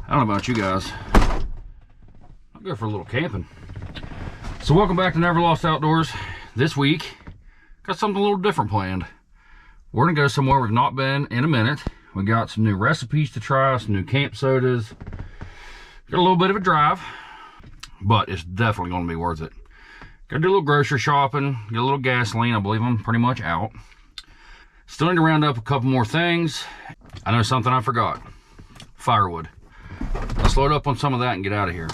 I don't know about you guys. I'll go for a little camping. So welcome back to Never Lost Outdoors. This week, got something a little different planned. We're gonna go somewhere we've not been in a minute. We got some new recipes to try, some new camp sodas. Got a little bit of a drive, but it's definitely gonna be worth it. Gotta do a little grocery shopping, get a little gasoline. I believe I'm pretty much out. Still need to round up a couple more things. I know something I forgot. Firewood. Let's load up on some of that and get out of here.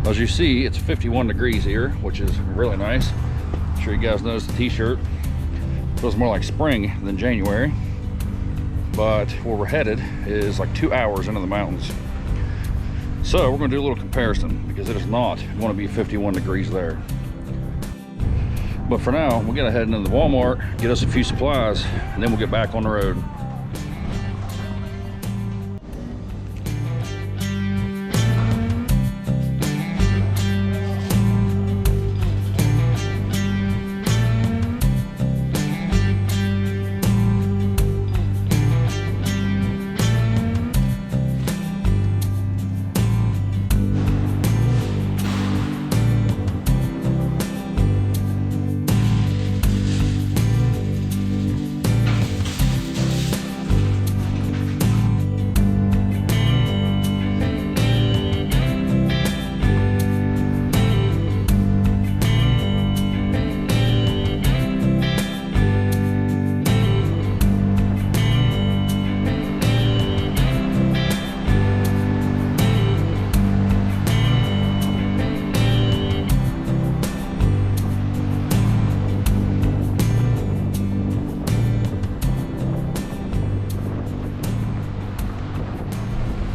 As you see, it's 51 degrees here, which is really nice. I'm sure you guys noticed the t-shirt. Feels more like spring than January. But where we're headed is like 2 hours into the mountains. So we're gonna do a little comparison because it is not going to be 51 degrees there. But for now, we gotta head into the Walmart, get us a few supplies, and then we'll get back on the road.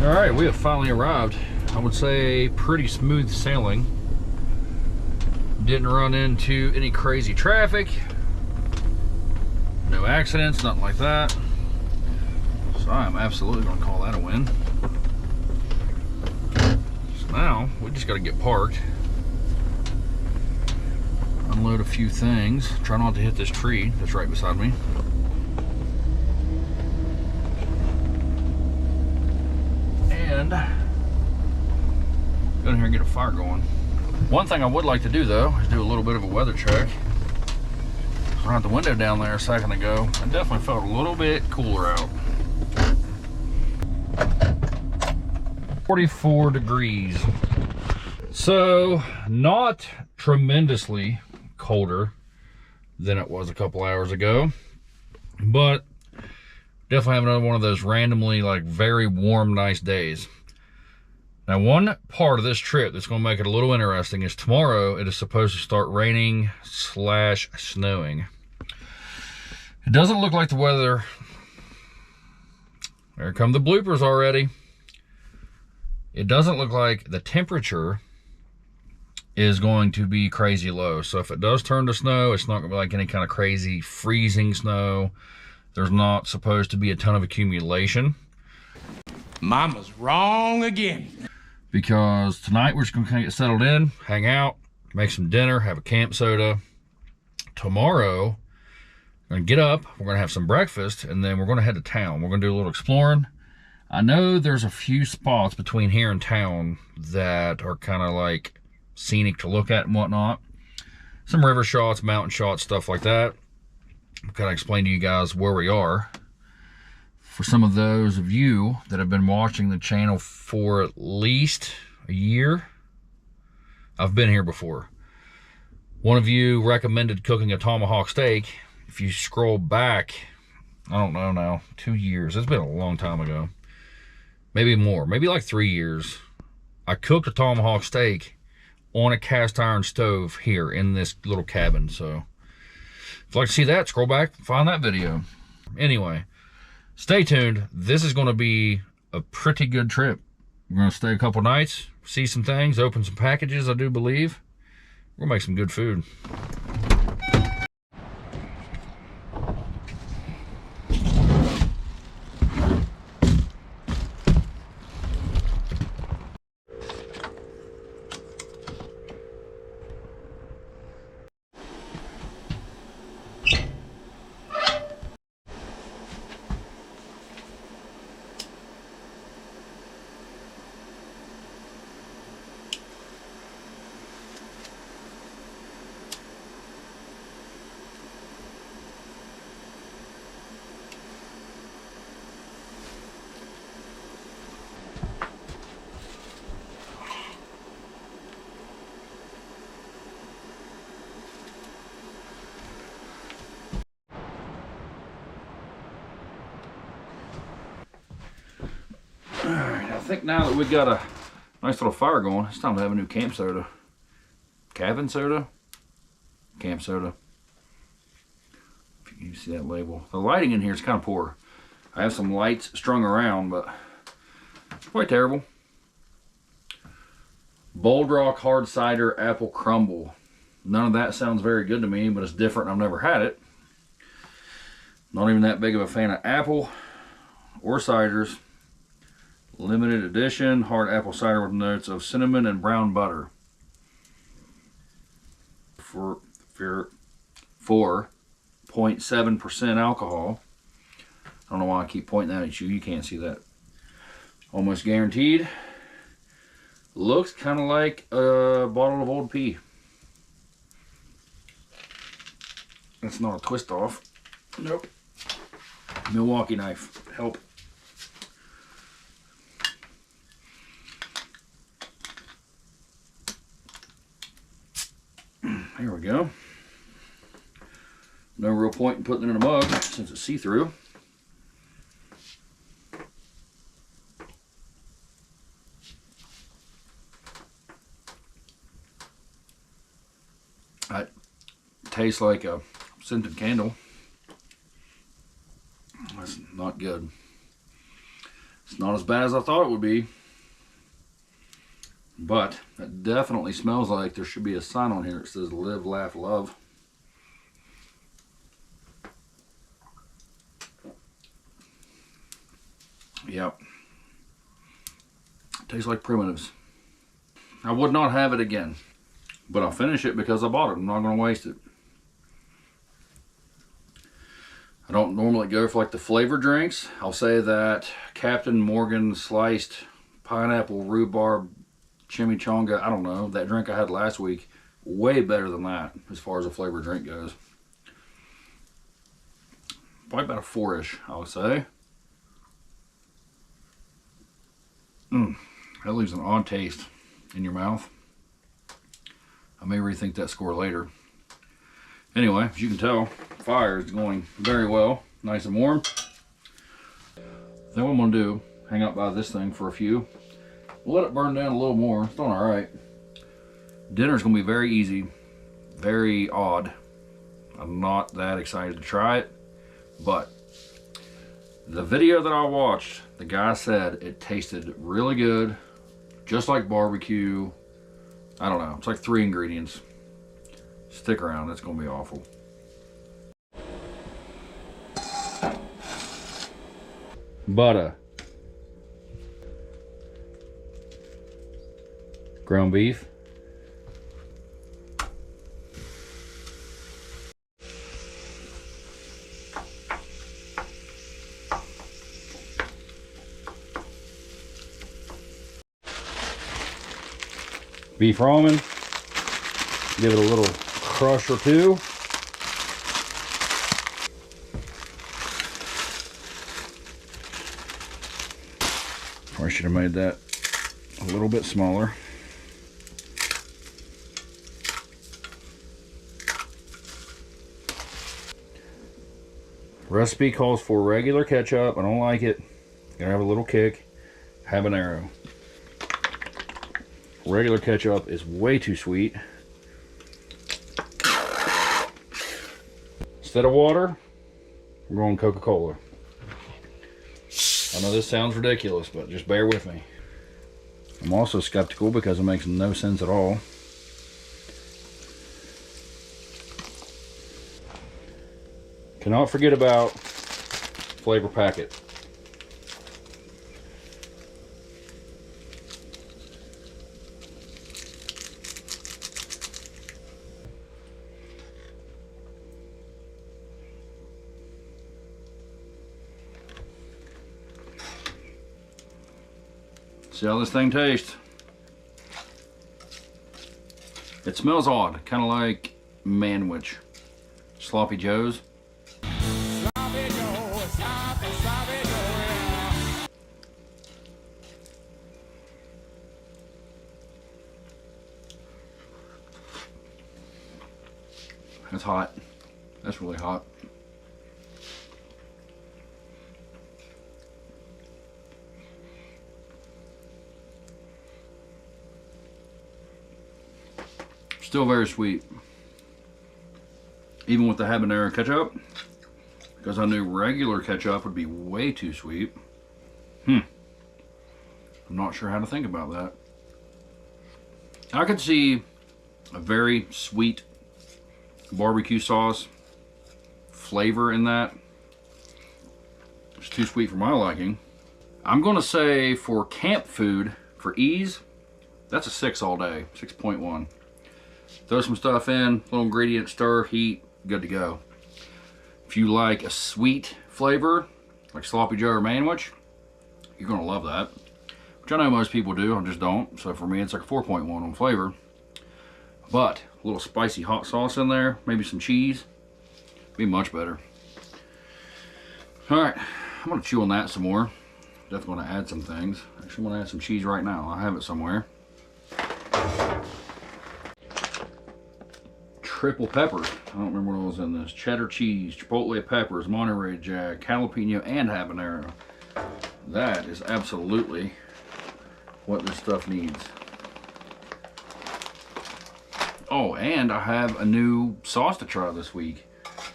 All right, we have finally arrived. I would say pretty smooth sailing. Didn't run into any crazy traffic. No accidents, nothing like that. So I'm absolutely gonna call that a win. So now we just gotta get parked. Unload a few things. Try not to hit this tree that's right beside me. And go in here and get a fire going. One thing I would like to do though is do a little bit of a weather check. I had the window down there a second ago. I definitely felt a little bit cooler out. 44 degrees. So not tremendously colder than it was a couple hours ago, but definitely have another one of those randomly like very warm, nice days. Now, one part of this trip that's going to make it a little interesting is tomorrow it is supposed to start raining / snowing. It doesn't look like the weather. There come the bloopers already. It doesn't look like the temperature is going to be crazy low. So if it does turn to snow, it's not going to be like any kind of crazy freezing snow. There's not supposed to be a ton of accumulation. Mama's wrong again. Because tonight we're just gonna kind of get settled in, hang out, make some dinner, have a camp soda. Tomorrow, we're gonna get up, we're gonna have some breakfast, and then we're gonna head to town. We're gonna do a little exploring. I know there's a few spots between here and town that are kind of like scenic to look at and whatnot. Some river shots, mountain shots, stuff like that. I'll kind of explain to you guys where we are. For some of those of you that have been watching the channel for at least a year, I've been here before. One of you recommended cooking a tomahawk steak. If you scroll back, I don't know now, 2 years. It's been a long time ago. Maybe more, maybe like 3 years. I cooked a tomahawk steak on a cast iron stove here in this little cabin. So if you'd like to see that, scroll back, find that video. Anyway, stay tuned. This is going to be a pretty good trip. We're going to stay a couple nights, see some things, open some packages, I do believe. We'll make some good food. Alright, I think now that we got a nice little fire going, it's time to have a new camp soda. Cabin soda? Camp soda. If you can see that label. The lighting in here is kind of poor. I have some lights strung around, but quite terrible. Bold Rock Hard Cider Apple Crumble. None of that sounds very good to me, but it's different and I've never had it. Not even that big of a fan of apple or ciders. Limited edition hard apple cider with notes of cinnamon and brown butter. For 4.7% alcohol. I don't know why I keep pointing that at you. You can't see that. Almost guaranteed. Looks kind of like a bottle of Old Pea. That's not a twist off. Nope. Milwaukee knife. Help. Here we go. No real point in putting it in a mug since it's see-through. It tastes like a scented candle. That's not good. It's not as bad as I thought it would be. But it definitely smells like there should be a sign on here that says live, laugh, love. Yep. Tastes like Primitives. I would not have it again. But I'll finish it because I bought it. I'm not going to waste it. I don't normally go for like the flavor drinks. I'll say that Captain Morgan sliced pineapple rhubarb chimichanga, I don't know, that drink I had last week, way better than that as far as a flavor drink goes. Probably about a 4-ish, I would say. That leaves an odd taste in your mouth. I may rethink that score later. Anyway, as you can tell, fire is going very well, nice and warm. Then what I'm gonna do, hang out by this thing for a few. We'll let it burn down a little more. It's doing all right. Dinner's gonna be very easy, very odd. I'm not that excited to try it, but the video that I watched, the guy said it tasted really good, just like barbecue. I don't know, it's like 3 ingredients. Stick around, it's gonna be awful. Butter. Ground beef. Beef ramen. Give it a little crush or two. I should have made that a little bit smaller. Recipe calls for regular ketchup. I don't like it. Gotta have a little kick. Habanero. Regular ketchup is way too sweet. Instead of water, we're going Coca-Cola. I know this sounds ridiculous, but just bear with me. I'm also skeptical because it makes no sense at all. Cannot forget about flavor packet. See how this thing tastes. It smells odd, kind of like manwich, sloppy joes. Sloppy Joe, sloppy Joe. That's hot. That's really hot. Still very sweet. Even with the habanero ketchup, because I knew regular ketchup would be way too sweet. I'm not sure how to think about that. I could see a very sweet barbecue sauce flavor in that. It's too sweet for my liking. I'm gonna say for camp food, for ease, that's a 6 all day, 6.1. Throw some stuff in, little ingredient, stir, heat, good to go. If you like a sweet flavor, like sloppy joe or manwich, you're gonna love that. Which I know most people do, I just don't. So for me, it's like a 4.1 on flavor. But a little spicy hot sauce in there, maybe some cheese, be much better. All right, I'm gonna chew on that some more. Definitely gonna add some things. Actually, I'm gonna add some cheese right now. I have it somewhere. Triple peppers. I don't remember what was in this. Cheddar cheese, chipotle peppers, Monterey Jack, jalapeno, and habanero. That is absolutely what this stuff needs. Oh, and I have a new sauce to try this week.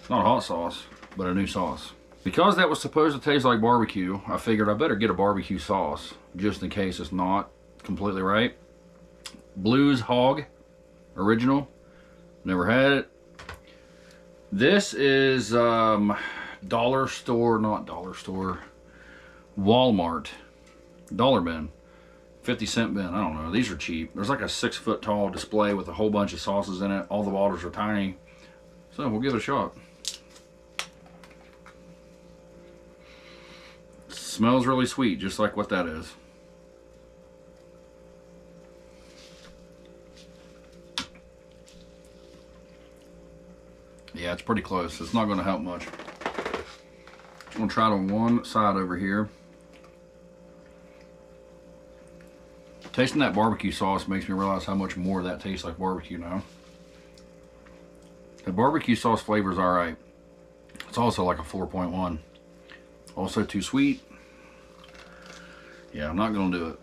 Not a hot sauce, but a new sauce. Because that was supposed to taste like barbecue, I figured I better get a barbecue sauce, just in case it's not completely right. Blues Hog Original. Never had it. This is dollar store, not dollar store, Walmart dollar bin, 50-cent bin. I don't know, these are cheap. There's like a 6-foot tall display with a whole bunch of sauces in it. All the bottles are tiny, so we'll give it a shot. Smells really sweet, just like what that is. Yeah, it's pretty close. It's not going to help much. I'm going to try it on one side over here. Tasting that barbecue sauce makes me realize how much more that tastes like barbecue now. The barbecue sauce flavor is alright. It's also like a 4.1. Also too sweet. Yeah, I'm not going to do it.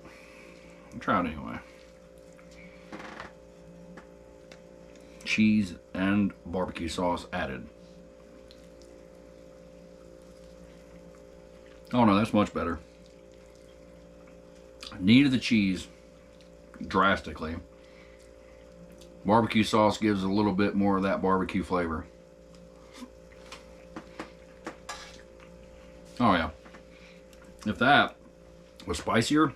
I'll try it anyway. Cheese and barbecue sauce added. Oh no, that's much better. Needed the cheese drastically. Barbecue sauce gives a little bit more of that barbecue flavor. Oh yeah. If that was spicier,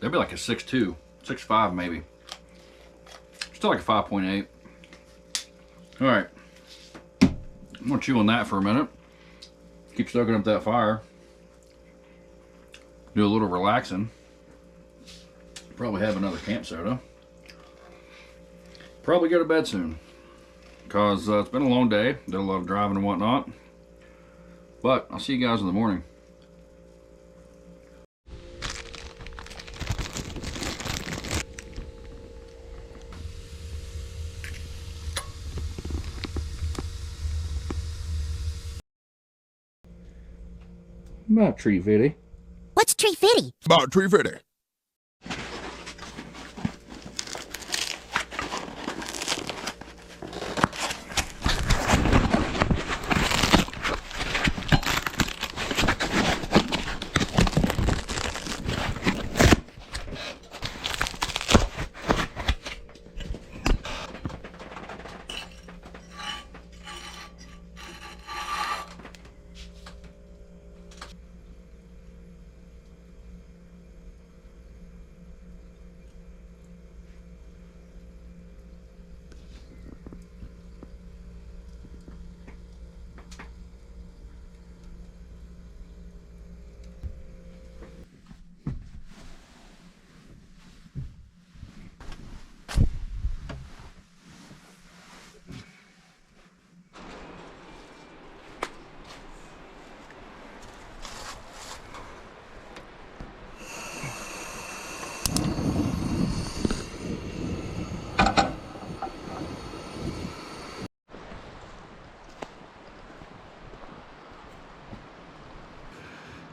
that'd be like a 6.2, 6.5 maybe. Still like a 5.8. All right, I'm gonna chew on that for a minute. Keep stoking up that fire. Do a little relaxing. Probably have another camp soda. Probably go to bed soon, because it's been a long day. Did a lot of driving and whatnot. But I'll see you guys in the morning. About $3.50. What's $3.50? About $3.50.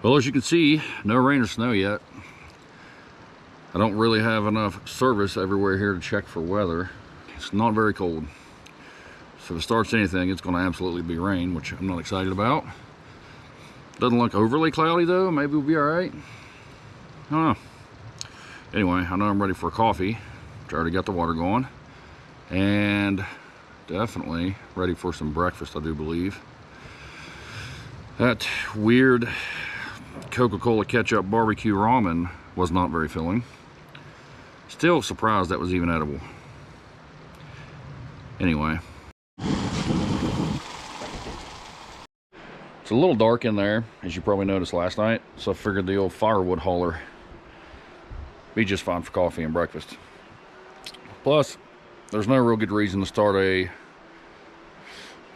Well, as you can see, no rain or snow yet. I don't really have enough service everywhere here to check for weather. It's not very cold. So if it starts anything, it's going to absolutely be rain, which I'm not excited about. Doesn't look overly cloudy though. Maybe we'll be all right. I don't know. Anyway, I know I'm ready for a coffee. I already got the water going. And definitely ready for some breakfast, I do believe. That weird Coca-Cola ketchup barbecue ramen was not very filling. Still surprised that was even edible. Anyway. It's a little dark in there, as you probably noticed last night, so I figured the old firewood hauler be just fine for coffee and breakfast. Plus, there's no real good reason to start a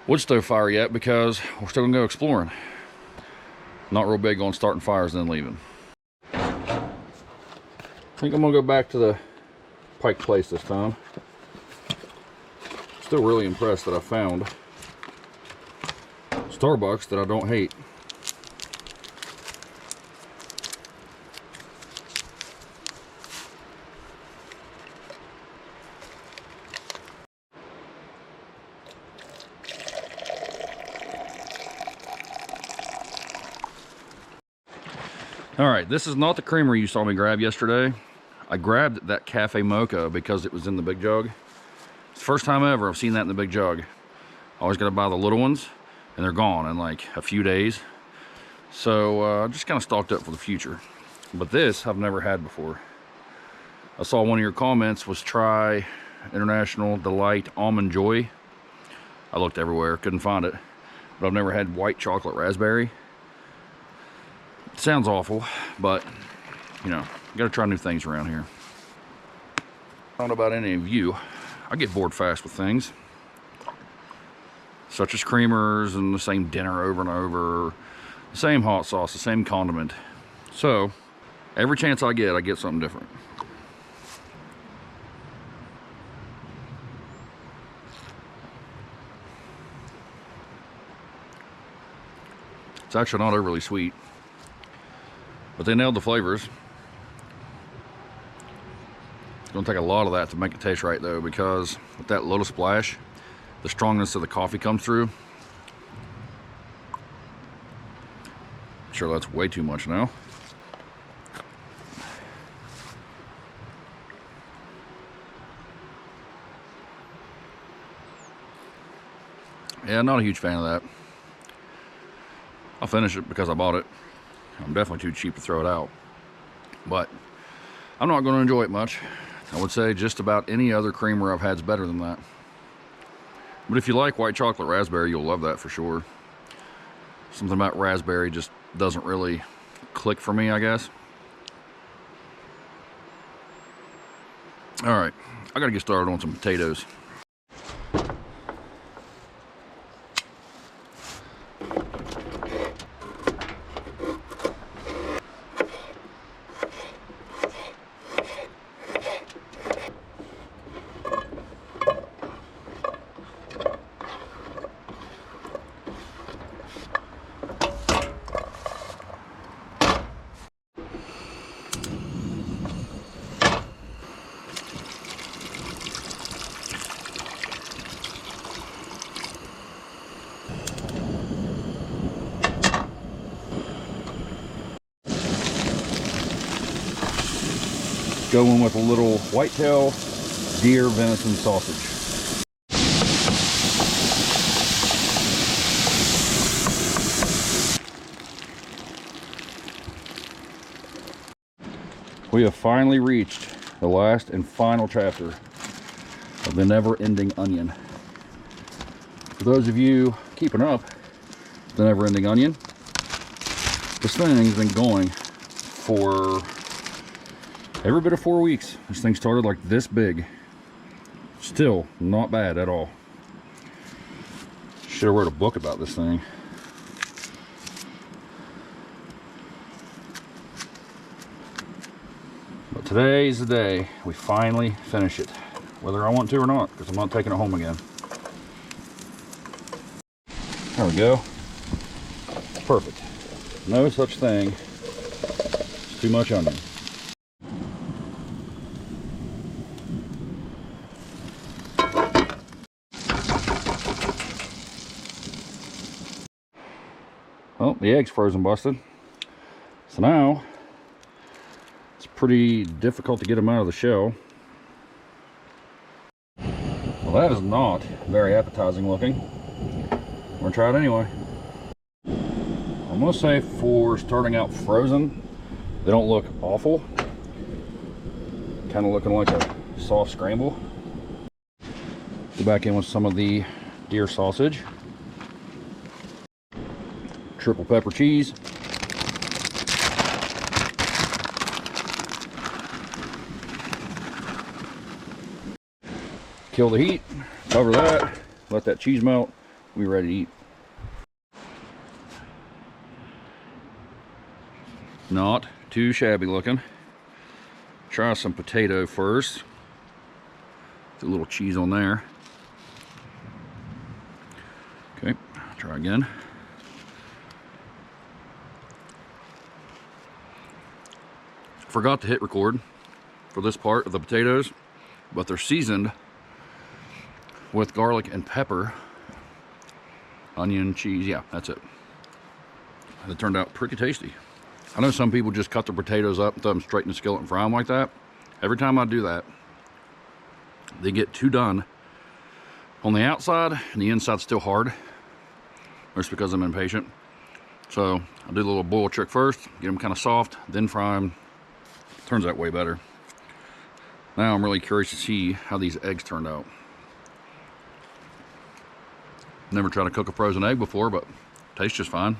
wood stove fire yet because we're still gonna go exploring. Not real big on starting fires and then leaving. I think I'm gonna go back to the Pike Place this time. Still really impressed that I found Starbucks that I don't hate. All right, this is not the creamer you saw me grab yesterday. I grabbed that cafe mocha because it was in the big jug. It's the first time ever I've seen that in the big jug. I always gotta buy the little ones, and they're gone in like a few days. So just kind of stocked up for the future. But this I've never had before. I saw one of your comments was try International Delight Almond Joy. I looked everywhere, couldn't find it. But I've never had white chocolate raspberry. It sounds awful, but you know, you gotta try new things around here. I don't know about any of you, I get bored fast with things. Such as creamers and the same dinner over and over, the same hot sauce, the same condiment. So, every chance I get something different. It's actually not overly sweet, but they nailed the flavors. It's gonna take a lot of that to make it taste right though, because with that little splash, the strongness of the coffee comes through. I'm sure that's way too much now. Yeah, not a huge fan of that. I'll finish it because I bought it. I'm definitely too cheap to throw it out. But I'm not going to enjoy it much. I would say just about any other creamer I've had is better than that. But if you like white chocolate raspberry, you'll love that for sure. Something about raspberry just doesn't really click for me, I guess. All right, I gotta get started on some potatoes. Going with a little whitetail deer venison sausage. We have finally reached the last and final chapter of the never-ending onion. For those of you keeping up the never-ending onion, this thing has been going for every bit of 4 weeks. This thing started like this big. Still not bad at all. Should have wrote a book about this thing. But today's the day we finally finish it, whether I want to or not, because I'm not taking it home again. There we go. Perfect. No such thing. It's too much onion. Well, the egg's frozen busted. So now, it's pretty difficult to get them out of the shell. Well, that is not very appetizing looking. We're gonna try it anyway. I'm gonna say for starting out frozen, they don't look awful. Kind of looking like a soft scramble. Go back in with some of the deer sausage. Triple pepper cheese. Kill the heat, cover that, let that cheese melt, we're ready to eat. Not too shabby looking. Try some potato first. Put a little cheese on there. Okay, try again. Forgot to hit record for this part of the potatoes, but they're seasoned with garlic and pepper, onion, cheese. Yeah, that's it. And it turned out pretty tasty. I know some people just cut their potatoes up and throw them straight in the skillet and fry them like that. Every time I do that, they get too done on the outside and the inside's still hard. That's because I'm impatient. So I do the little boil trick first, get them kind of soft, then fry them. Turns out way better. Now I'm really curious to see how these eggs turned out. Never tried to cook a frozen egg before, but tastes just fine.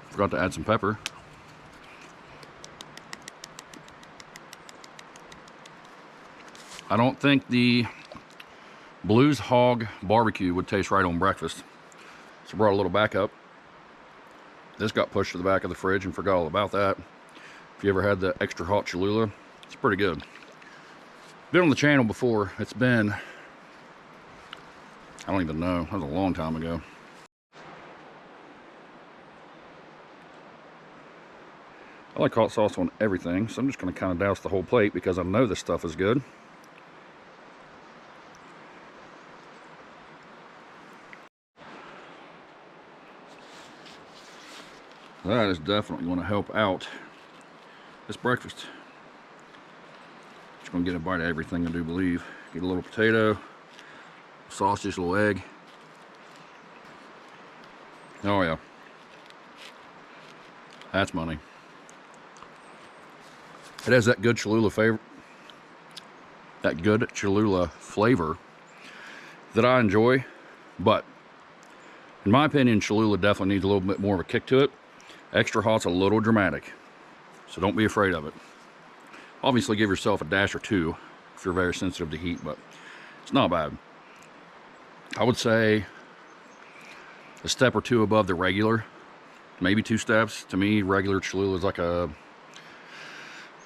Forgot to add some pepper. I don't think the Blues Hog barbecue would taste right on breakfast. So I brought a little backup. This got pushed to the back of the fridge and forgot all about that. If you ever had the extra hot Cholula, it's pretty good. Been on the channel before. It's been, I don't even know, that was a long time ago. I like hot sauce on everything, so I'm just going to kind of douse the whole plate because I know this stuff is good. That is definitely going to help out this breakfast. Just going to get a bite of everything, I do believe. Get a little potato, sausage, a little egg. Oh yeah. That's money. It has that good Cholula flavor. That good Cholula flavor that I enjoy, but in my opinion, Cholula definitely needs a little bit more of a kick to it. Extra hot's a little dramatic, so don't be afraid of it. Obviously give yourself a dash or two if you're very sensitive to heat, but it's not bad. I would say a step or two above the regular, maybe 2 steps. To me, regular Cholula is like a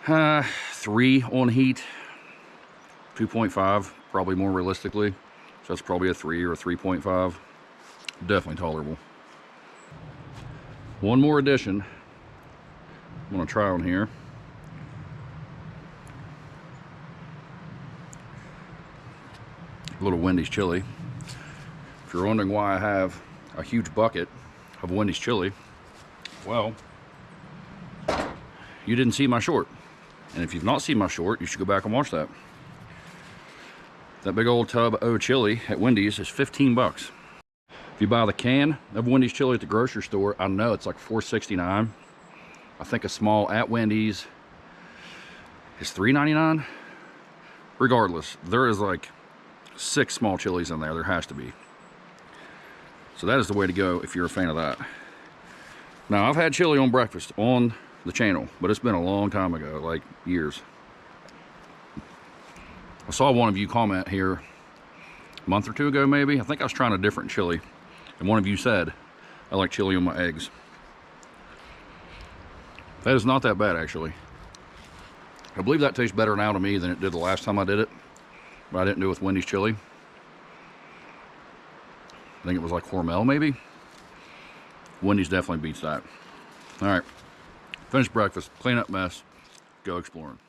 3 on heat, 2.5 probably more realistically. So that's probably a 3 or a 3.5. Definitely tolerable. One more addition I'm going to try on here. A little Wendy's chili. If you're wondering why I have a huge bucket of Wendy's chili, well, you didn't see my short. And if you've not seen my short, you should go back and watch that. That big old tub of chili at Wendy's is 15 bucks. If you buy the can of Wendy's chili at the grocery store, I know it's like $4.69. I think a small at Wendy's is $3.99. Regardless, there is like 6 small chilies in there. There has to be. So that is the way to go if you're a fan of that. Now, I've had chili on breakfast on the channel, but it's been a long time ago, like years. I saw one of you comment here a month or 2 ago, maybe. I think I was trying a different chili, and one of you said, I like chili on my eggs. That is not that bad, actually. I believe that tastes better now to me than it did the last time I did it, but I didn't do it with Wendy's chili. I think it was like Hormel, maybe. Wendy's definitely beats that. All right, finish breakfast, clean up mess, go exploring.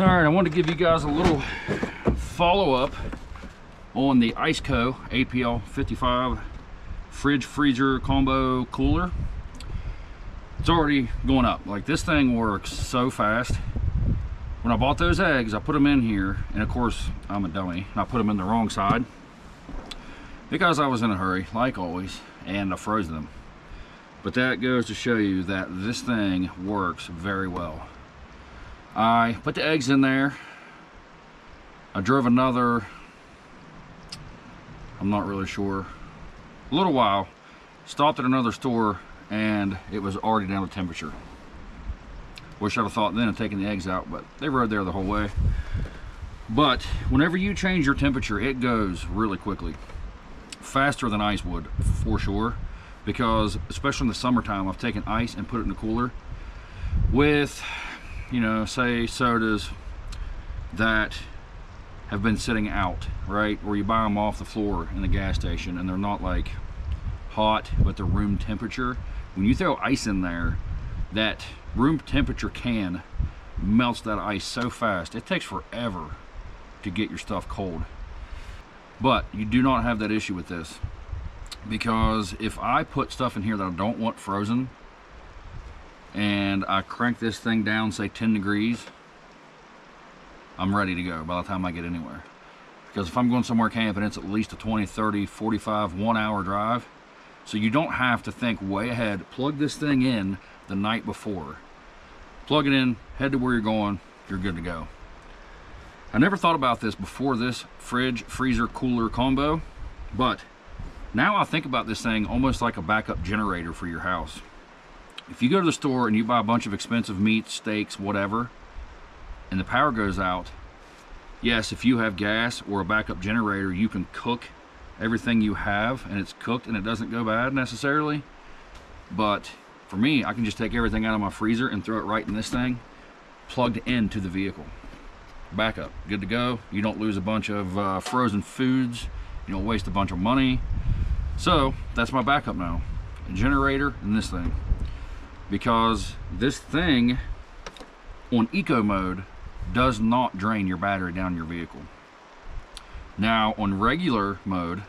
All right, I wanted to give you guys a little follow-up on the Iceco APL55 fridge freezer combo cooler. It's already going up. Like, this thing works so fast. When I bought those eggs, I put them in here, and of course I'm a dummy and I put them in the wrong side because I was in a hurry, like always, and I froze them. But that goes to show you that this thing works very well. I put the eggs in there. I drove another, I'm not really sure, a little while, stopped at another store, and it was already down to temperature. Wish I'd have thought then of taking the eggs out, but they rode there the whole way. But whenever you change your temperature, it goes really quickly. Faster than ice would, for sure. Because, especially in the summertime, I've taken ice and put it in the cooler with, you know, say sodas that have been sitting out, right? Or you buy them off the floor in the gas station and they're not like hot, but they're room temperature. When you throw ice in there, that room temperature can melts that ice so fast. It takes forever to get your stuff cold. But you do not have that issue with this, because if I put stuff in here that I don't want frozen and I crank this thing down, say 10 degrees, I'm ready to go by the time I get anywhere. Because if I'm going somewhere camping, it's at least a 20, 30, 45, 1 hour drive. So you don't have to think way ahead. Plug this thing in the night before. Plug it in, head to where you're going, you're good to go. I never thought about this before this fridge, freezer, cooler combo, but now I think about this thing almost like a backup generator for your house. If you go to the store and you buy a bunch of expensive meats, steaks, whatever, and the power goes out, Yes, if you have gas or a backup generator, you can cook everything you have and it's cooked and it doesn't go bad necessarily. But for me, I can just take everything out of my freezer and throw it right in this thing, plugged into the vehicle. Backup, good to go. You don't lose a bunch of frozen foods. You don't waste a bunch of money. So that's my backup now, a generator and this thing. Because this thing on eco mode does not drain your battery down your vehicle. Now on regular mode,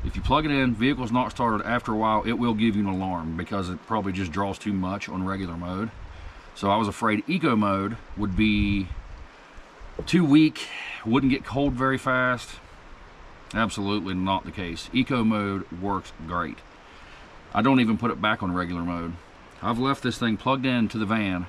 if you plug it in, vehicle's not started, after a while it will give you an alarm because it probably just draws too much on regular mode. So I was afraid eco mode would be too weak, wouldn't get cold very fast. Absolutely not the case. Eco mode works great. I don't even put it back on regular mode. I've left this thing plugged into the van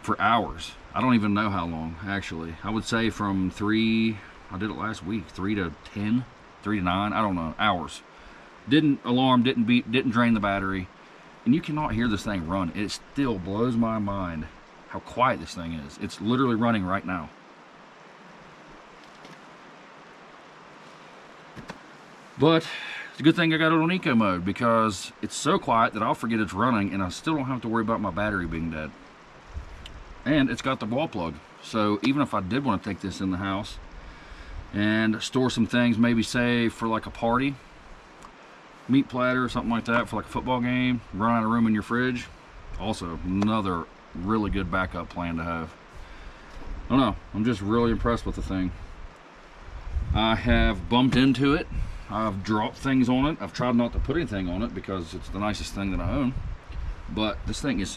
for hours. I don't even know how long, actually. I would say from 3, I did it last week, 3 to 10, 3 to 9, I don't know, hours. Didn't alarm, didn't beep, didn't drain the battery. And you cannot hear this thing run. It still blows my mind how quiet this thing is. It's literally running right now. But it's a good thing I got it on eco mode because it's so quiet that I'll forget it's running and I still don't have to worry about my battery being dead. And it's got the wall plug. So even if I did want to take this in the house and store some things, maybe say for like a party, meat platter or something like that for like a football game, run out of room in your fridge, also another really good backup plan to have. I don't know, I'm just really impressed with the thing. I have bumped into it, I've dropped things on it, I've tried not to put anything on it because it's the nicest thing that I own, but this thing is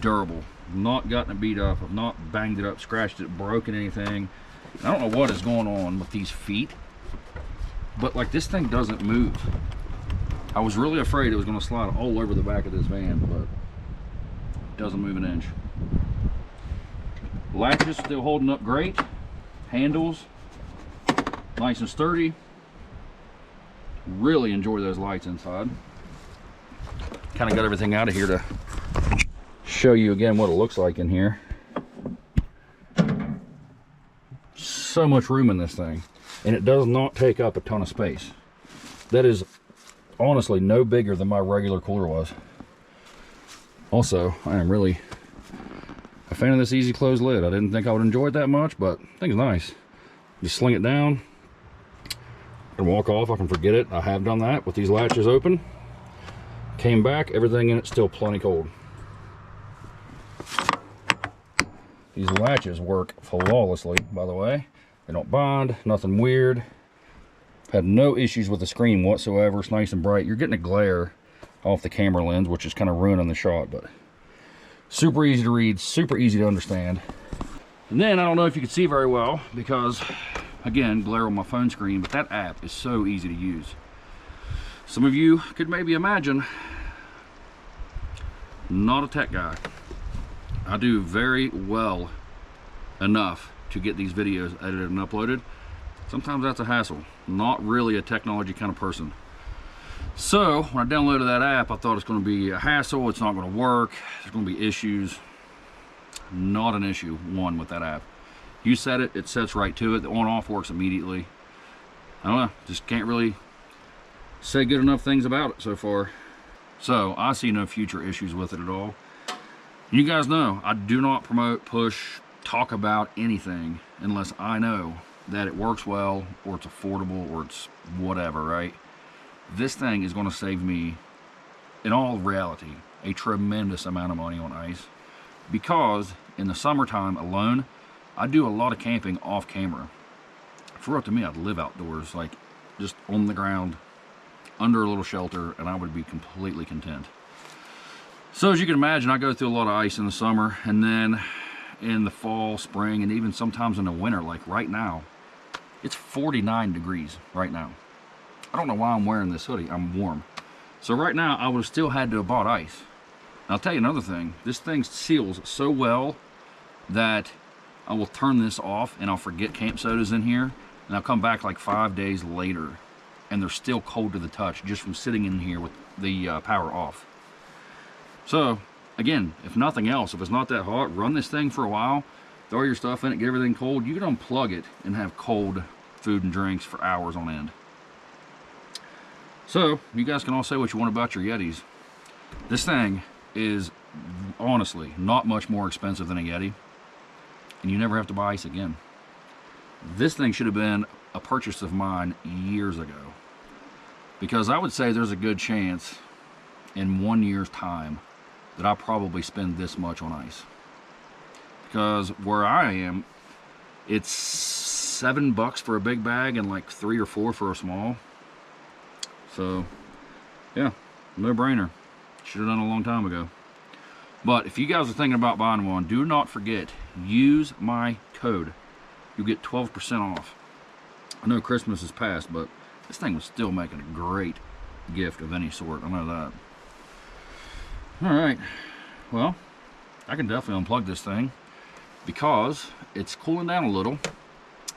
durable. I've not gotten it beat up, I've not banged it up, scratched it, broken anything. I don't know what is going on with these feet, but like this thing doesn't move. I was really afraid it was going to slide all over the back of this van, but it doesn't move an inch. Latches still holding up great. Handles nice and sturdy. Really enjoy those lights inside. Kind of got everything out of here to show you again what it looks like in here. So much room in this thing, and it does not take up a ton of space. That is honestly no bigger than my regular cooler was. Also, I am really a fan of this easy close lid. I didn't think I would enjoy it that much, but I think it's nice. You sling it down and walk off. I can forget it. I have done that with these latches open. Came back, everything in it's still plenty cold. These latches work flawlessly, by the way. They don't bind, nothing weird. Had no issues with the screen whatsoever. It's nice and bright. You're getting a glare off the camera lens, which is kind of ruining the shot, but super easy to read, super easy to understand. And then I don't know if you can see very well because, again, glare on my phone screen, but that app is so easy to use. Some of you could maybe imagine, not a tech guy. I do very well enough to get these videos edited and uploaded. Sometimes that's a hassle. Not really a technology kind of person. So when I downloaded that app, I thought it's going to be a hassle. It's not going to work. There's going to be issues. Not an issue, one, with that app. You set it, it sets right to it. The on-off works immediately. I don't know, just can't really say good enough things about it so far. So I see no future issues with it at all. You guys know I do not promote, push, talk about anything unless I know that it works well, or it's affordable, or it's whatever, right? This thing is going to save me, in all reality, a tremendous amount of money on ice, because in the summertime alone, I do a lot of camping off camera. If it were up to me, I'd live outdoors, like just on the ground, under a little shelter, and I would be completely content. So as you can imagine, I go through a lot of ice in the summer, and then in the fall, spring, and even sometimes in the winter, like right now, it's 49 degrees right now. I don't know why I'm wearing this hoodie. I'm warm. So right now, I would have still had to have bought ice. And I'll tell you another thing. This thing seals so well that I will turn this off and I'll forget camp soda's in here, and I'll come back like 5 days later and they're still cold to the touch just from sitting in here with the power off. So again, if nothing else, if it's not that hot, run this thing for a while. throw your stuff in it, get everything cold. You can unplug it and have cold food and drinks for hours on end. So, you guys can all say what you want about your Yetis. This thing is honestly not much more expensive than a Yeti, and you never have to buy ice again. This thing should have been a purchase of mine years ago, because I would say there's a good chance in 1 year's time that I'll probably spend this much on ice. Because where I am, it's $7 for a big bag and like 3 or 4 for a small. So yeah, no brainer. Should have done it a long time ago. But if you guys are thinking about buying one, do not forget, use my code. You'll get 12% off. I know Christmas is past, but this thing was still making a great gift of any sort. I know that. All right, well, I can definitely unplug this thing because it's cooling down a little,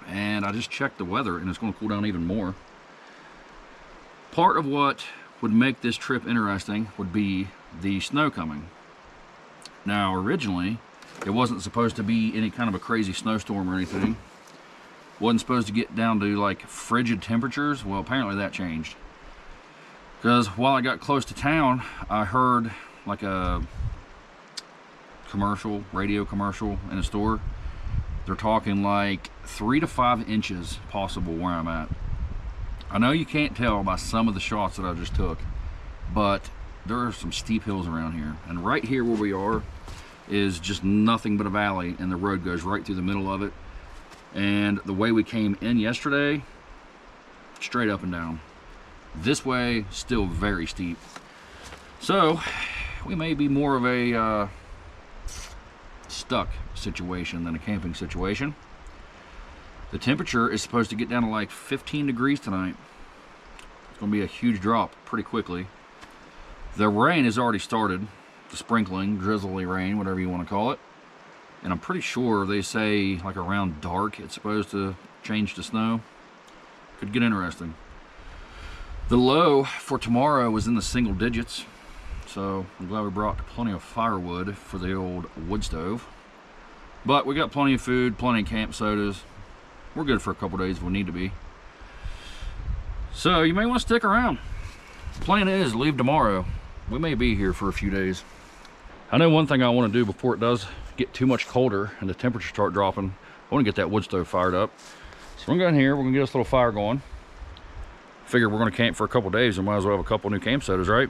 and I just checked the weather and it's going to cool down even more. Part of what would make this trip interesting would be the snow coming. Now, originally, it wasn't supposed to be any kind of a crazy snowstorm or anything. Wasn't supposed to get down to like frigid temperatures. Well, apparently that changed. Because while I got close to town, I heard like a commercial, radio commercial in a store. They're talking like 3 to 5 inches possible where I'm at. I know you can't tell by some of the shots that I just took, but there are some steep hills around here. And right here where we are is just nothing but a valley, and the road goes right through the middle of it. And the way we came in yesterday, straight up and down. This way, still very steep. So, we may be more of a stuck situation than a camping situation. The temperature is supposed to get down to like 15 degrees tonight. It's going to be a huge drop pretty quickly. The rain has already started. The sprinkling, drizzly rain, whatever you want to call it. And I'm pretty sure they say like around dark it's supposed to change to snow. Could get interesting. The low for tomorrow was in the single digits. So I'm glad we brought plenty of firewood for the old wood stove. But we got plenty of food, plenty of camp sodas. We're good for a couple days if we need to be. So you may want to stick around. Plan is leave tomorrow. We may be here for a few days. I know one thing I want to do before it does get too much colder and the temperatures start dropping. I want to get that wood stove fired up. So we're going to go in here, we're going to get this little fire going. Figure we're going to camp for a couple days and might as well have a couple new camp sodas, right?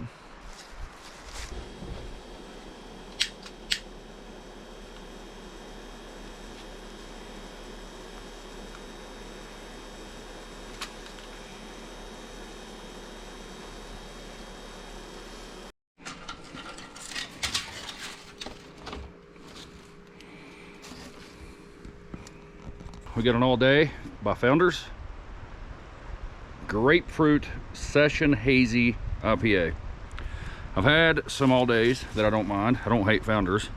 We got an all day by Founders. Grapefruit Session Hazy IPA. I've had some all days that I don't mind. I don't hate Founders.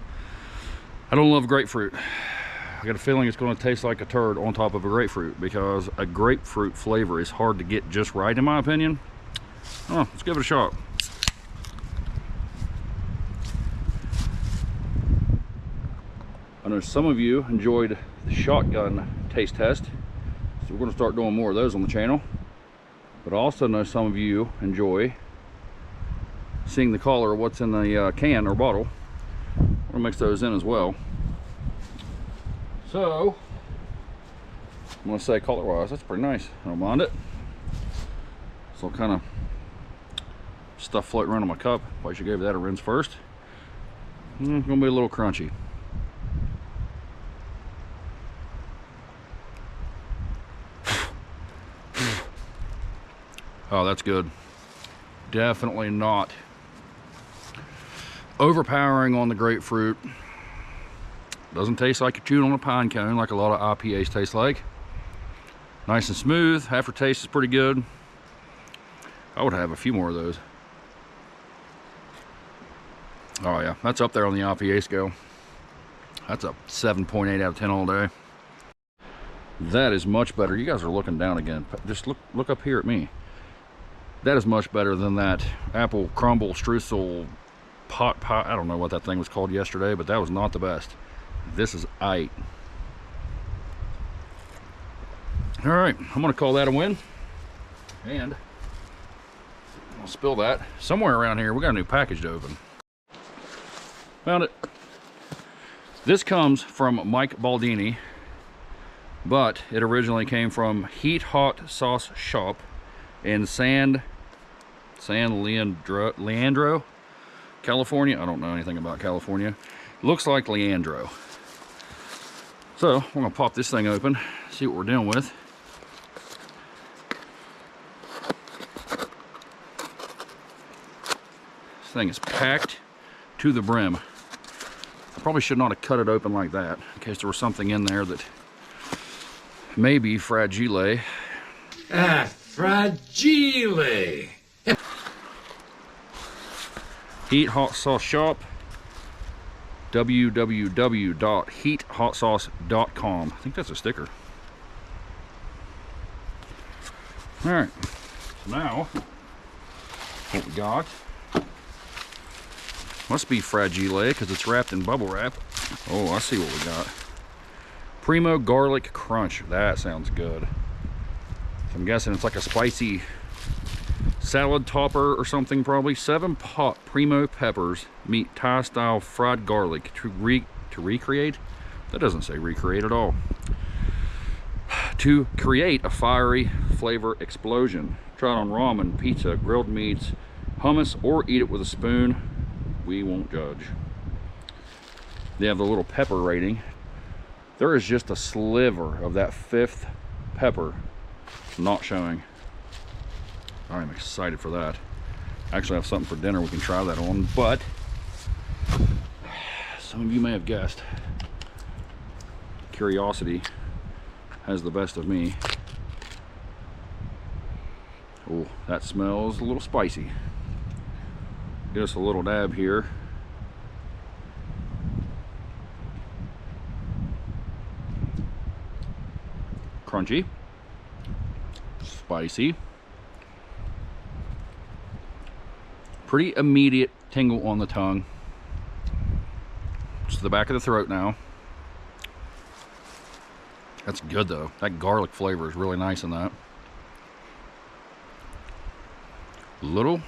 I don't love grapefruit. I got a feeling it's going to taste like a turd on top of a grapefruit, because a grapefruit flavor is hard to get just right, in my opinion. Oh, let's give it a shot. I know some of you enjoyed the shotgun taste test, so we're going to start doing more of those on the channel. But I also know some of you enjoy seeing the color of what's in the can or bottle. I'm going to mix those in as well. So I'm going to say color wise, that's pretty nice. I don't mind it. So kind of stuff floating around in my cup. Probably should give that a rinse first. It's going to be a little crunchy. Oh, that's good. Definitely not overpowering on the grapefruit. Doesn't taste like you're chewing on a pine cone like a lot of IPAs taste like. Nice and smooth. Aftertaste is pretty good. I would have a few more of those. Oh yeah, that's up there on the IPA scale. That's a 7.8 out of 10 all day. That is much better. You guys are looking down again. Just look up here at me. That is much better than that apple crumble streusel pot pie. I don't know what that thing was called yesterday, but that was not the best. This is aight. All right, I'm gonna call that a win. And I'll spill that. Somewhere around here, we got a new package to open. Found it. This comes from Mike Baldini, but it originally came from Heat Hot Sauce Shop in San Leandro, California. I don't know anything about California. Looks like Leandro. So we're gonna pop this thing open, see what we're dealing with. This thing is packed to the brim. I probably should not have cut it open like that, in case there was something in there that may be fragile. Ah, fragile. Heat Hot Sauce Shop, www.heathotsauce.com. I think that's a sticker. All right, so now what we got must be fragile because it's wrapped in bubble wrap. Oh, I see what we got. Primo Garlic Crunch. That sounds good. I'm guessing it's like a spicy salad topper or something, probably. 7 pot Primo peppers meet Thai style fried garlic to recreate. That doesn't say recreate at all. To create a fiery flavor explosion. Try it on ramen, pizza, grilled meats, hummus, or eat it with a spoon. We won't judge. They have the little pepper rating. There is just a sliver of that 5th pepper not showing. I'm excited for that. I actually have something for dinner we can try that on, but some of you may have guessed, curiosity has the best of me. Oh, that smells a little spicy. Get us a little dab here. Crunchy, spicy, pretty immediate tingle on the tongue. Just the back of the throat now. That's good though. That garlic flavor is really nice in that. Little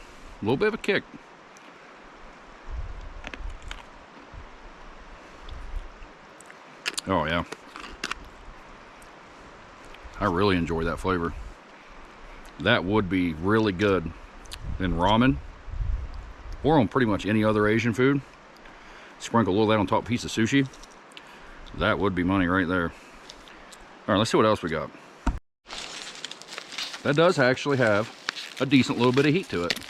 bit of a kick. Oh yeah, I really enjoy that flavor. That would be really good in ramen or on pretty much any other Asian food. Sprinkle a little of that on top of a piece of sushi. That would be money right there. All right, let's see what else we got. That does actually have a decent little bit of heat to it.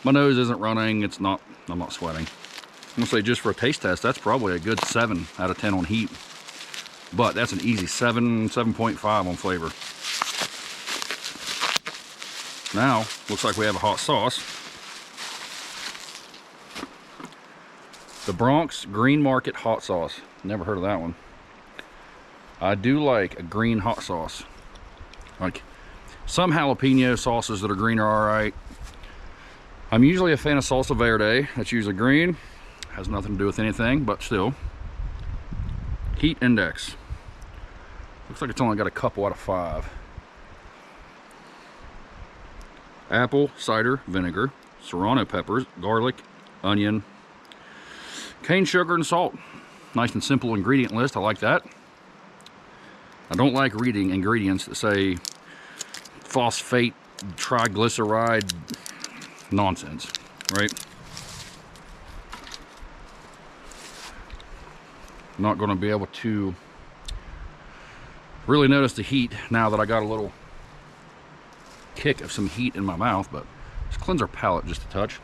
My nose isn't running, I'm not sweating. I'm gonna say just for a taste test, that's probably a good 7 out of 10 on heat. But that's an easy 7.5 on flavor. Now, looks like we have a hot sauce. The Bronx Green Market Hot Sauce. Never heard of that one. I do like a green hot sauce. Like some jalapeno sauces that are green are all right. I'm usually a fan of salsa verde. That's usually green. Has nothing to do with anything, but still. Heat index. Looks like it's only got a couple out of 5. Apple cider vinegar, serrano peppers, garlic, onion, cane sugar, and salt. Nice and simple ingredient list. I like that. I don't like reading ingredients that say phosphate triglyceride nonsense, right? I'm not going to be able to really notice the heat now that I got a little kick of some heat in my mouth, but just cleanse our palate just a touch.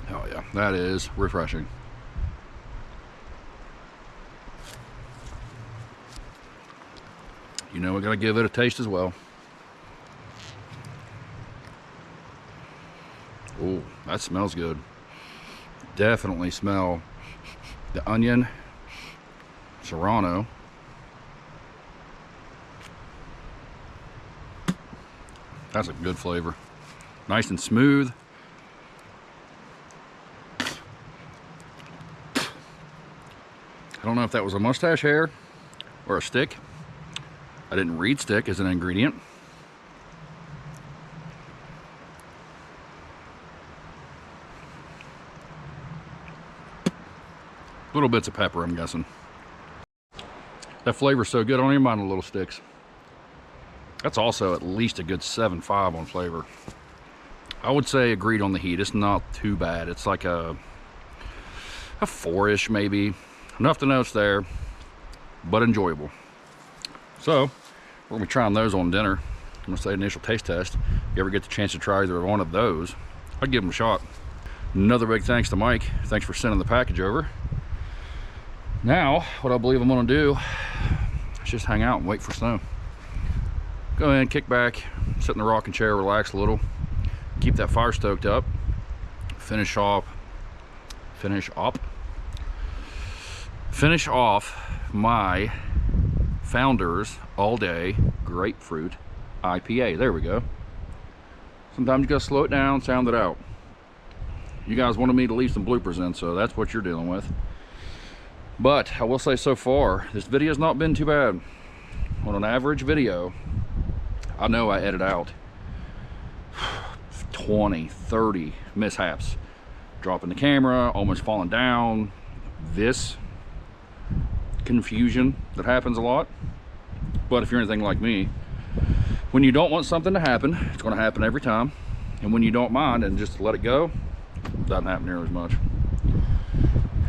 Oh yeah, that is refreshing. You know, we gotta give it a taste as well. Oh, that smells good. Definitely smell the onion, serrano. That's a good flavor. Nice and smooth. I don't know if that was a mustache hair or a stick. I didn't read stick as an ingredient. Little bits of pepper, I'm guessing. That flavor's so good, I don't even mind the little sticks. That's also at least a good 7.5 on flavor. I would say agreed on the heat. It's not too bad. It's like a 4-ish maybe. Enough to know it's there, but enjoyable. So we're gonna be trying those on dinner. I'm gonna say initial taste test. If you ever get the chance to try either one of those, I'd give them a shot. Another big thanks to Mike. Thanks for sending the package over. Now, what I believe I'm gonna do is just hang out and wait for snow. Go ahead, kick back, sit in the rocking chair, relax a little, keep that fire stoked up, finish off my Founders All Day Grapefruit IPA. There we go. Sometimes you gotta slow it down, sound it out. You guys wanted me to leave some bloopers in, so that's what you're dealing with. But I will say, so far this video has not been too bad. On an average video, I know I edit out 20, 30 mishaps. Dropping the camera, almost falling down, this confusion that happens a lot. But if you're anything like me, when you don't want something to happen, it's going to happen every time. And when you don't mind and just let it go, it doesn't happen nearly as much.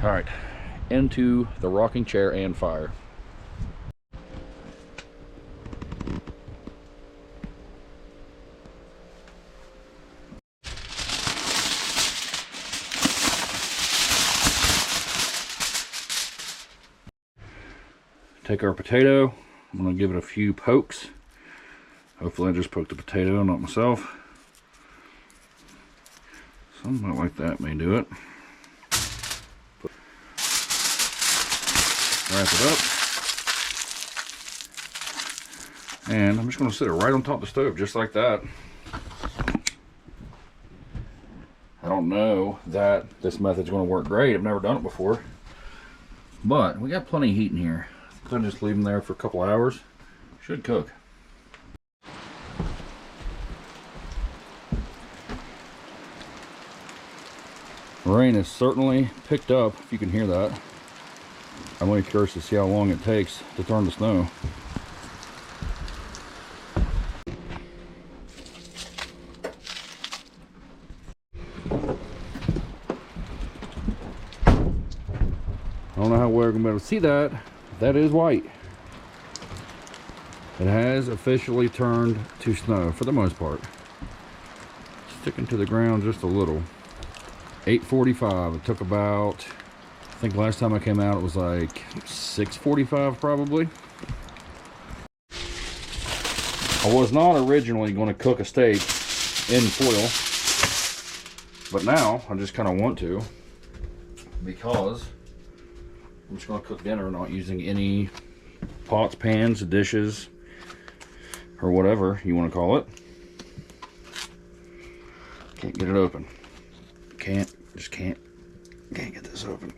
All right, into the rocking chair and fire. Take our potato. I'm going to give it a few pokes. Hopefully I just poked the potato, not myself. Something like that may do it. Wrap it up. And I'm just going to sit it right on top of the stove, just like that. I don't know that this method's going to work great. I've never done it before. But we got plenty of heat in here. So just leave them there for a couple hours. Should cook. Rain has certainly picked up, if you can hear that. I'm really curious to see how long it takes to turn to snow. I don't know how we're going to be able to see that. That is white. It has officially turned to snow for the most part. Sticking to the ground just a little. 8:45. It took about, I think last time I came out it was like 6:45 probably. I was not originally going to cook a steak in foil, but now I just kind of want to, because I'm just going to cook dinner, not using any pots, pans, dishes, or whatever you want to call it. Can't get it open. Just can't get this open.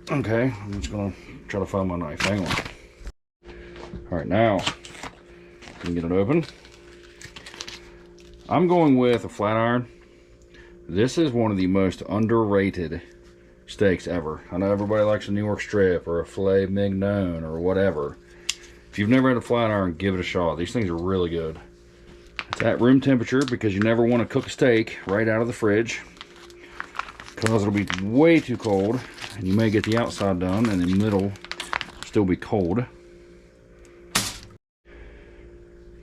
Okay, I'm just going to try to find my knife. Hang on. All right, now I can get it open. I'm going with a flat iron. This is one of the most underrated steaks ever. I know everybody likes a New York strip or a filet mignon or whatever. If you've never had a flat iron, give it a shot. These things are really good. It's at room temperature because you never want to cook a steak right out of the fridge, because it'll be way too cold and you may get the outside done and the middle still be cold.